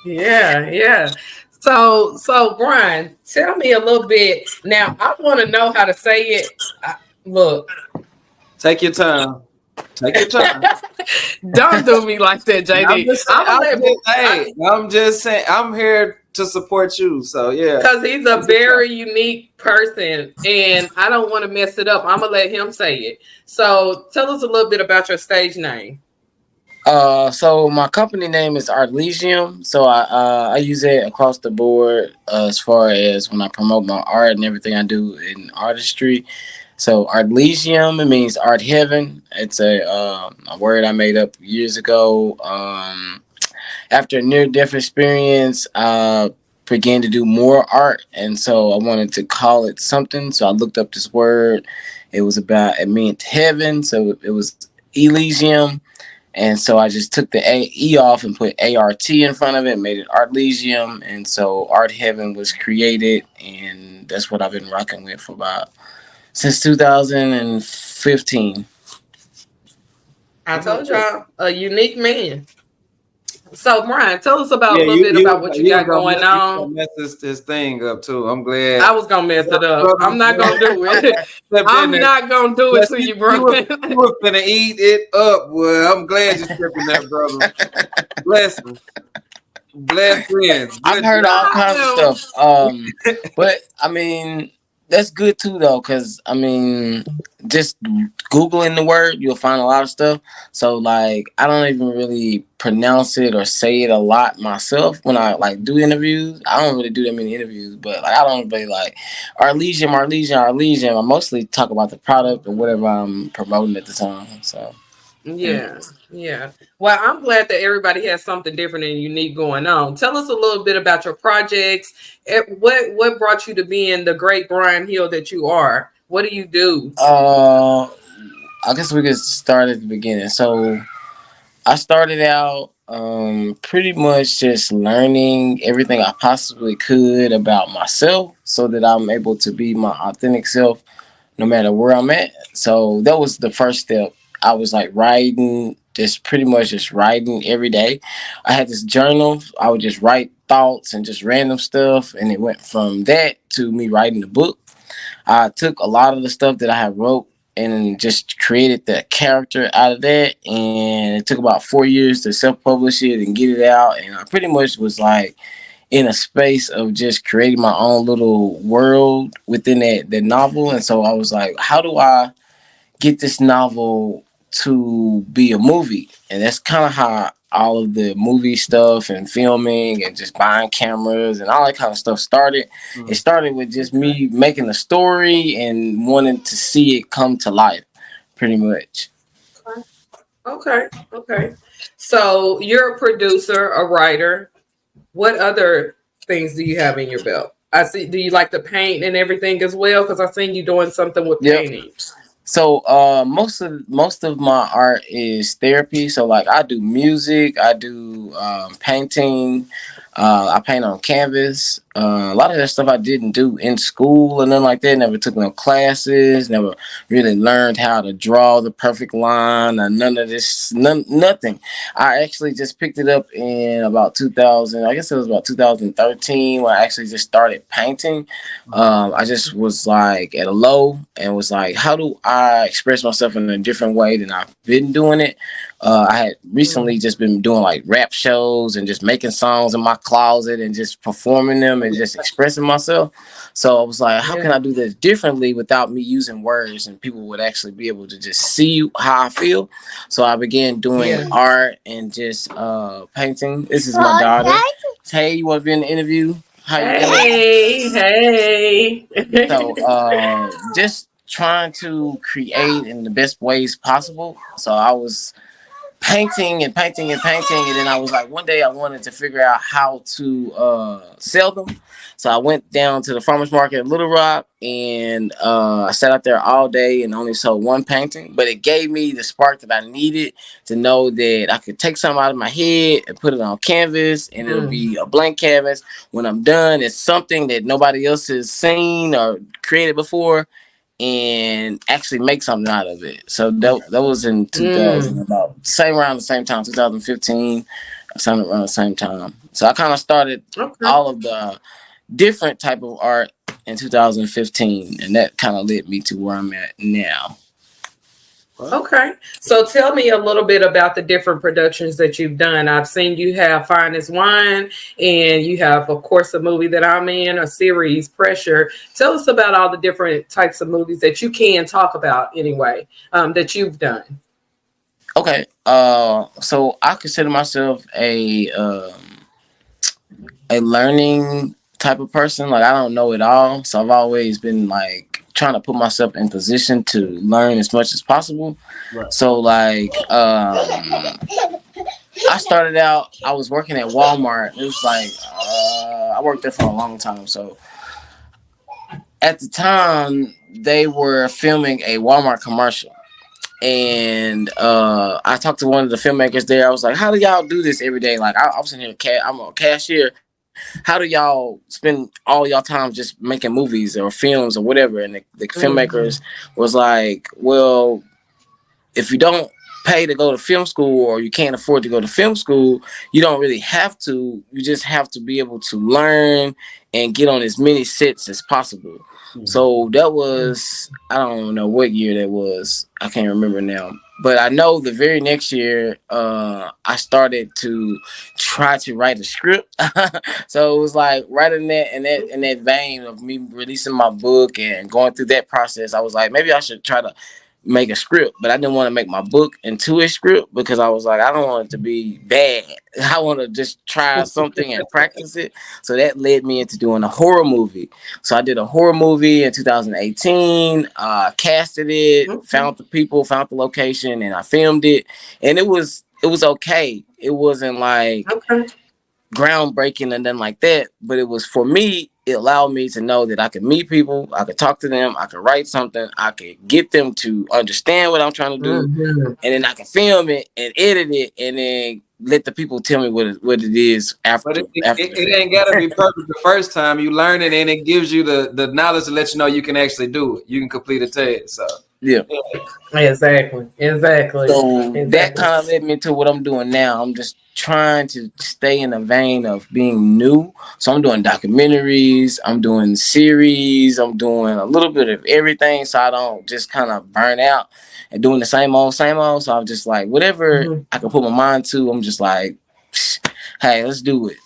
Yeah, yeah. So Brian, tell me a little bit. Now, I want to know how to say it. Look, Take your time. Take your time. don't do me like that, I'm JD. just saying. I'm gonna let Hey, I'm just saying. I'm here to support you. So yeah. because he's a Take your time. very unique person, and I don't want to mess it up. I'm gonna let him say it. So, tell us a little bit about your stage name. So my company name is Artelysium. So I use it across the board as far as when I promote my art and everything I do in artistry. So Artelysium, it means art heaven. It's a word I made up years ago. After a near death experience, I began to do more art, and so I wanted to call it something. So I looked up this word. It meant heaven, so it was Elysium. And so I just took the E off and put ART in front of it, made it Artelysium. And so Art Heaven was created, and that's what I've been rocking with for about since 2015. I Okay. told y'all, a unique man. So, Brian, tell us about a Yeah, little bit about what you you was got going you was on. gonna mess this thing up too. I'm glad. I was gonna mess it up. Brother, I'm not gonna do I'm it. glad you stepped in I'm there. not gonna do it Yes, to you, you Brian. were finna eat it up. Well, I'm glad you stepped in there, brother. Blessings. Blessings. I've Good heard all job. kinds of I stuff. But I mean, that's good too, though, because I mean, just googling the word, you'll find a lot of stuff. So like, I don't even really pronounce it or say it a lot myself when I like do interviews. I don't really do that many interviews, but like, I don't really like Arlesium, Arlesium, Arlesium. I mostly talk about the product or whatever I'm promoting at the time. So. Yeah. Yeah, yeah. Well, I'm glad that everybody has something different and unique going on. Tell us a little bit about your projects. What brought you to being the great Brian Hill that you are? What do you do? Uh, I guess we could start at the beginning. So I started out pretty much just learning everything I possibly could about myself so that I'm able to be my authentic self no matter where I'm at. So that was the first step. I was like writing, just pretty much just writing every day. I had this journal. I would just write thoughts and just random stuff. And it went from that to me writing a book. I took a lot of the stuff that I had wrote and just created the character out of that. And it took about 4 years to self-publish it and get it out. And I pretty much was like in a space of just creating my own little world within that novel. And so I was like, how do I get this novel to be a movie? And that's kind of how all of the movie stuff and filming and just buying cameras and all that kind of stuff started. It Mm. started with just Okay. me making a story and wanting to see it come to life, pretty much. Okay. Okay. So you're a producer, a writer. What other things do you have in your belt? I see. Do you like to paint and everything as well? Because I seen you doing something with Yep. painting. So most of my art is therapy. So like I do music, I do painting, I paint on canvas. A lot of that stuff I didn't do in school and nothing like that. Never took no classes. Never really learned how to draw the perfect line or none of this. Nothing. I actually just picked it up in about 2000. I guess it was about 2013 when I actually just started painting. I just was like at a low and was like, how do I express myself in a different way than I've been doing it? I had recently just been doing like rap shows and just making songs in my closet and just performing them and just expressing myself. So I was like, how can Yeah. I do this differently without me using words and people would actually be able to just see how I feel? So I began doing Yeah. art and just painting. This is my daughter. Hey, you want to be in the interview? How you doing? Hey, hey. So just trying to create in the best ways possible. So I was painting and painting and painting, and then I was like, one day I wanted to figure out how to sell them. So I went down to the farmers market in Little Rock, and I sat out there all day and only sold one painting. But it gave me the spark that I needed to know that I could take something out of my head and put it on canvas, and it'll Mm, be a blank canvas. When I'm done, it's something that nobody else has seen or created before, and actually make something out of it. So that was in 2000, mm. about same around the same time, 2015, something around the same time. So I kind of started Okay. all of the different type of art in 2015, and that kind of led me to where I'm at now. Okay. So tell me a little bit about the different productions that you've done. I've seen you have Fine as Wine, and you have, of course, a movie that I'm in, a series, Pressure. Tell us about all the different types of movies that you can talk about anyway, that you've done. Okay, so I consider myself a learning type of person. Like I don't know it all, so I've always been like trying to put myself in position to learn as much as possible. Right. So like I started out. I was working at Walmart. It was like I worked there for a long time. So at the time they were filming a Walmart commercial, and I talked to one of the filmmakers there. I was like, "How do y'all do this every day? Like I was in here, I'm a cashier. How do y'all spend all y'all time just making movies or films or whatever?" And the Mm-hmm. filmmakers was like, "Well, if you don't pay to go to film school or you can't afford to go to film school, you don't really have to. You just have to be able to learn and get on as many sets as possible." So that was, I don't know what year that was. I can't remember now. But I know the very next year, I started to try to write a script. So it was like right in that vein of me releasing my book and going through that process. I was like, maybe I should try to make a script, but I didn't want to make my book into a script because I was like, I don't want it to be bad. I want to just try something and practice it. So that led me into doing a horror movie. So I did a horror movie in 2018, casted it, Okay. found the people, found the location, and I filmed it. And it was okay. It wasn't like Okay. groundbreaking and nothing like that. But it was, for me, it allowed me to know that I could meet people, I could talk to them, I could write something, I could get them to understand what I'm trying to do, Mm-hmm. and then I can film it and edit it, and then let the people tell me what it is But after after the it ain't got to be perfect the first time. You learn it, and it gives you the knowledge to let you know you can actually do it. You can complete a task. So, yeah. yeah. Exactly. Exactly. So that Exactly. kind of led me to what I'm doing now. I'm just trying to stay in the vein of being new. So I'm doing documentaries, I'm doing series, I'm doing a little bit of everything so I don't just kind of burn out and doing the same old, same old. So I'm just like, whatever Mhm. I can put my mind to, I'm just like, hey, let's do it.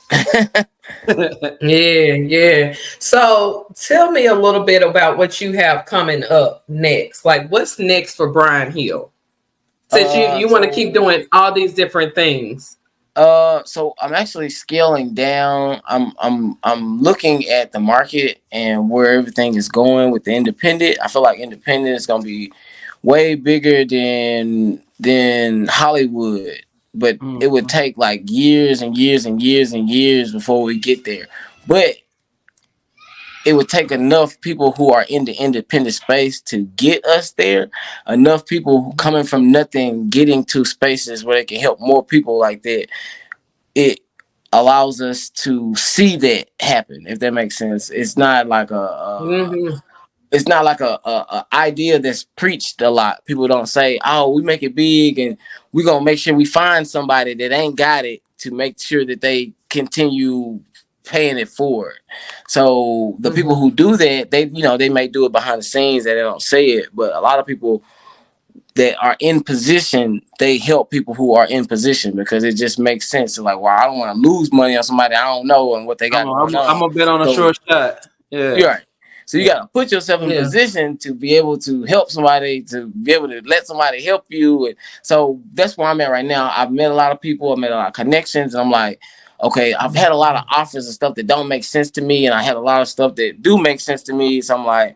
Yeah, yeah. So tell me a little bit about what you have coming up next. Like, what's next for Brian Hill? Since you want to keep So doing all these different things. so I'm actually scaling down. I'm looking at the market and where everything is going with the independent. I feel like independent is gonna be way bigger than Hollywood, but it would take like years and years and years and years before we get there. But it would take enough people who are in the independent space to get us there. Enough people who coming from nothing getting to spaces where they can help more people like that. It allows us to see that happen, if that makes sense. Mm-hmm. It's not like a idea that's preached a lot. People don't say, oh, we make it big and we're gonna make sure we find somebody that ain't got it to make sure that they continue paying it forward. So the people Mm-hmm. who do that, they may do it behind the scenes and they don't say it, but a lot of people that are in position, they help people who are in position because it just makes sense. It's like, well, I don't want to lose money on somebody I don't know and what they got going I'm on. a bet on a So short shot. you're Yeah. right. So you Yeah. got to put yourself in Yeah. position to be able to help somebody, to be able to let somebody help you. And so that's where I'm at right now. I've met a lot of people, I've made a lot of connections, and I'm like, okay, I've had a lot of offers and stuff that don't make sense to me, and I had a lot of stuff that do make sense to me. So I'm like,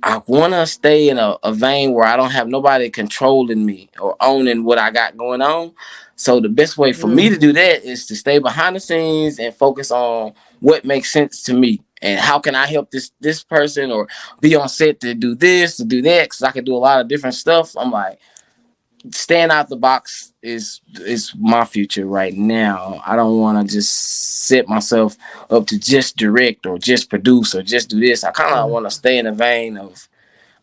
I want to stay in a vein where I don't have nobody controlling me or owning what I got going on. So the best way for me to Mm-hmm. do that is to stay behind the scenes and focus on what makes sense to me and how can I help this person or be on set to do this, to do that, because I can do a lot of different stuff. I'm like, staying out the box is my future right now. I don't want to just set myself up to just direct or just produce or just do this. I kind of want to stay in the vein of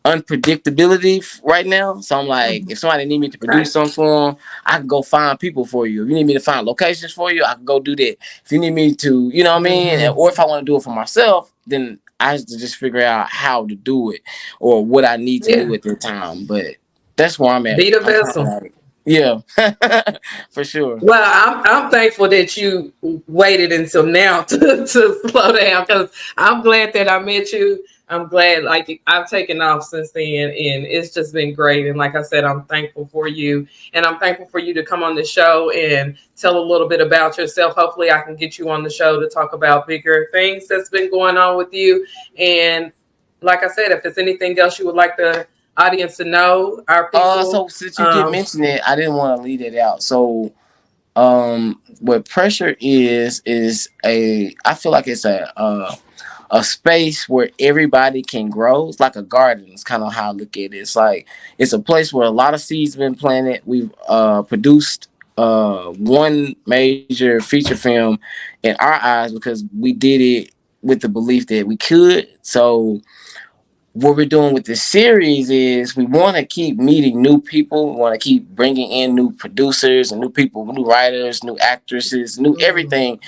unpredictability right now. So I'm like, if somebody need me to produce something for them, I can go find people for you. If you need me to find locations for you, I can go do that. If you need me to, you know what I mean? Or if I want to do it for myself, then I have to just figure out how to do it or what I need to do at the time. But that's where I'm at. Be the I'm vessel. like, yeah, for sure. Well, I'm thankful that you waited until now to slow down, because I'm glad that I met you. I'm glad, like, I've taken off since then, and it's just been great. And like I said, I'm thankful for you, and I'm thankful for you to come on the show and tell a little bit about yourself. Hopefully, I can get you on the show to talk about bigger things that's been going on with you. And like I said, if there's anything else you would like the audience to know, our people. So since you did mention it, I didn't want to leave it out. So what pressure is I feel like it's a space where everybody can grow. It's like a garden. It's kind of how I look at it. It's like it's a place where a lot of seeds have been planted. We've produced one major feature film in our eyes because we did it with the belief that we could. So what we're doing with this series is we want to keep meeting new people. We want to keep bringing in new producers and new people, new writers, new actresses, new everything,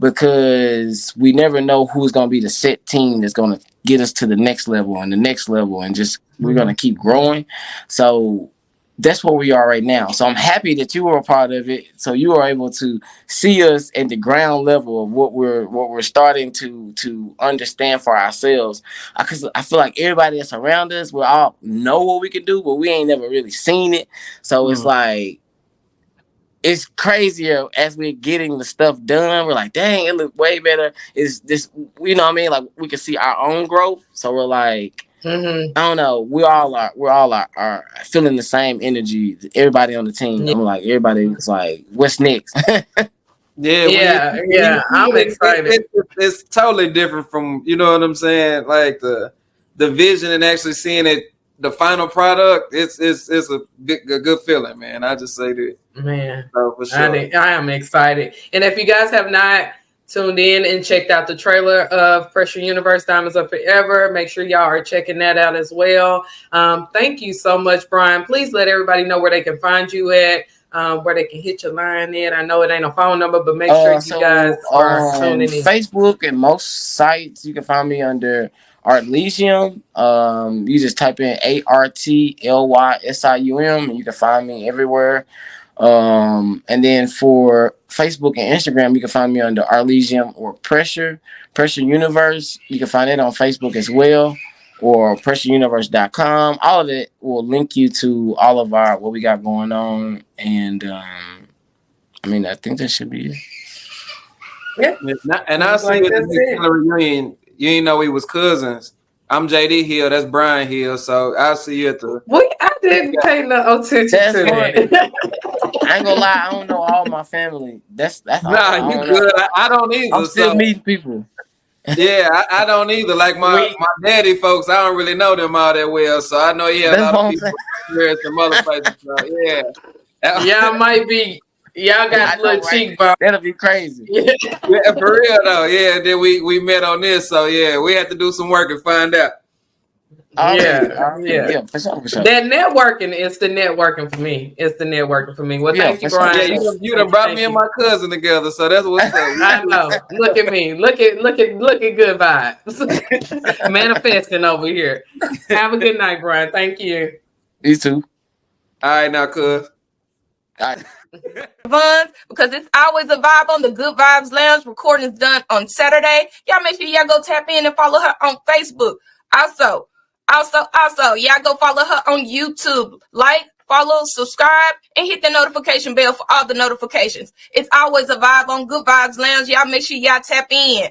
because we never know who's going to be the set team that's going to get us to the next level and the next level, and just we're going to keep growing. So that's where we are right now. So I'm happy that you were a part of it. So you are able to see us at the ground level of what we're starting to understand for ourselves. Because I feel like everybody that's around us, we all know what we can do, but we ain't never really seen it. So it's like, it's crazier as we're getting the stuff done. We're like, dang, it looks way better. Is this, you know what I mean? Like, we can see our own growth. So we're like, I don't know. We all are feeling the same energy. Everybody on the team. I'm like, everybody's like, what's next? Yeah, I'm excited. It's totally different from, you know what I'm saying? Like the vision and actually seeing it, the final product. It's a good feeling, man. I just say that, man. So for sure, I am excited. And if you guys have not tuned in and checked out the trailer of Pressure Universe Diamonds Are Forever, make sure y'all are checking that out as well. Thank you so much, Bryan. Please let everybody know where they can find you at, where they can hit your line in. I know it ain't a phone number, but make sure you guys are tuning in. Facebook and most sites, you can find me under Artlysium. You just type in ARTLYSIUM and you can find me everywhere. And then for Facebook and Instagram, you can find me under Artlysium or Pressure Universe. You can find it on Facebook as well, or pressureuniverse.com. All of it will link you to all of our what we got going on. And I mean, I think that should be it. Yeah. And I see it at the reunion. You ain't know we was cousins. I'm JD Hill. That's Bryan Hill. So I'll see you at the. I didn't pay no attention to that. I ain't gonna lie. I don't know all my family. That's nah. You good? I don't either. I'm still meeting people. Yeah, I don't either. Like my daddy folks, I don't really know them all that well. So I know he had a lot of people here at some other places. So yeah. Y'all might be. Y'all got little cheekbones. That'll be crazy. Yeah, for real though. Yeah, then we met on this. So yeah, we had to do some work and find out. Yeah, for sure. That networking is the networking for me. It's the networking for me. Well, thank you, Bryan. Yeah, you done brought me and my cousin together, so that's what's up. I know. Look at me. Look at good vibes. Manifesting over here. Have a good night, Bryan. Thank you. You too. All right, now, cuz. All right. Because it's always a vibe on the Good Vibes Lounge. Recording is done on Saturday. Y'all make sure y'all go tap in and follow her on Facebook. Also, y'all go follow her on YouTube. Like, follow, subscribe, and hit the notification bell for all the notifications. It's always a vibe on Good Vibes Lounge. Y'all make sure y'all tap in.